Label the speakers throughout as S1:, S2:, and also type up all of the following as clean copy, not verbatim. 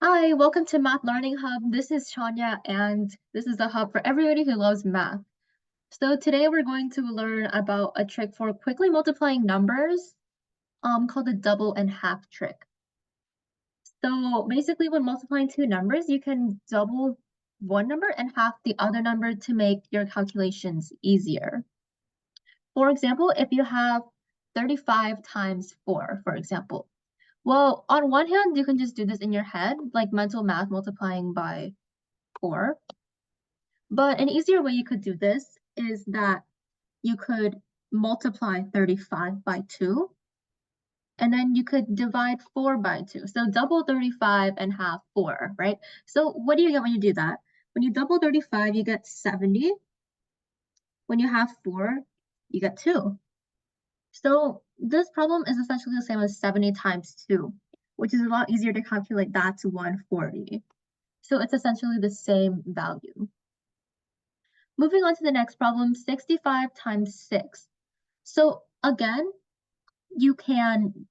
S1: Hi, welcome to Math Learning Hub. This is Shania, and this is the hub for everybody who loves math. So today we're going to learn about a trick for quickly multiplying numbers, called the double and half trick. So basically, when multiplying two numbers, you can double one number and half the other number to make your calculations easier. For example, if you have 35 times 4, for example. Well, on one hand, you can just do this in your head, like mental math multiplying by 4. But an easier way you could do this is that you could multiply 35 by 2, and then you could divide 4 by 2. So double 35 and half 4, right? So what do you get when you do that? When you double 35, you get 70. When you have 4, you get 2. So this problem is essentially the same as 70 times 2, which is a lot easier to calculate that to 140. So it's essentially the same value. Moving on to the next problem, 65 times 6. So again, you can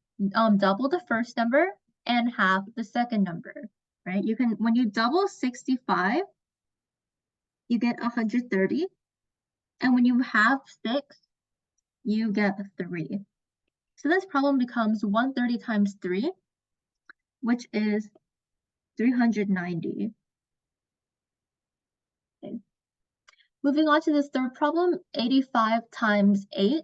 S1: double the first number and half the second number, right? You can, when you double 65, you get 130. And when you halve 6, you get 3. So this problem becomes 130 times 3, which is 390. Okay. Moving on to this third problem, 85 times 8.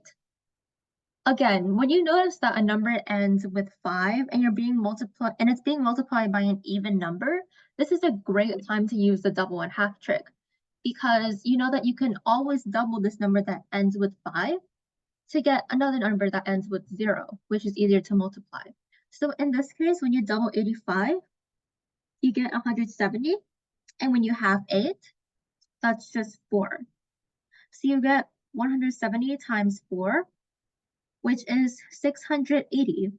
S1: Again, when you notice that a number ends with 5 and it's being multiplied by an even number, this is a great time to use the double and half trick, because you know that you can always double this number that ends with 5 to get another number that ends with 0, which is easier to multiply. So in this case, when you double 85, you get 170, and when you halve 8, that's just 4. So you get 170 times 4, which is 680.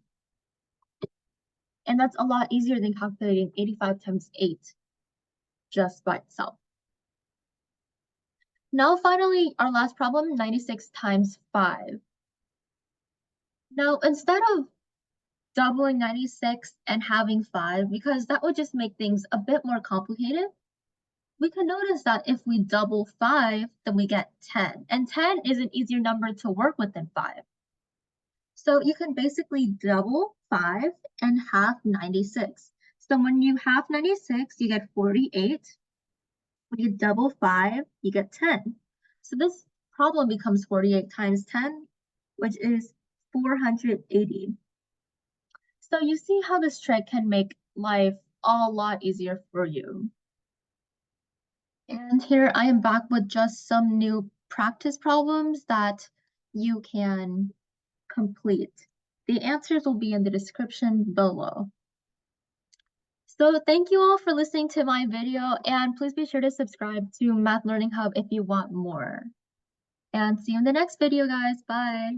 S1: And that's a lot easier than calculating 85 times 8 just by itself. Now, finally, our last problem, 96 times 5. Now, instead of doubling 96 and having 5, because that would just make things a bit more complicated, we can notice that if we double 5, then we get 10. And 10 is an easier number to work with than 5. So you can basically double 5 and half 96. So when you half 96, you get 48. When you double 5, you get 10. So this problem becomes 48 times 10, which is 480. So you see how this trick can make life a lot easier for you. And here I am back with just some new practice problems that you can complete. The answers will be in the description below. So thank you all for listening to my video, and please be sure to subscribe to Math Learning Hub if you want more. And see you in the next video, guys. Bye.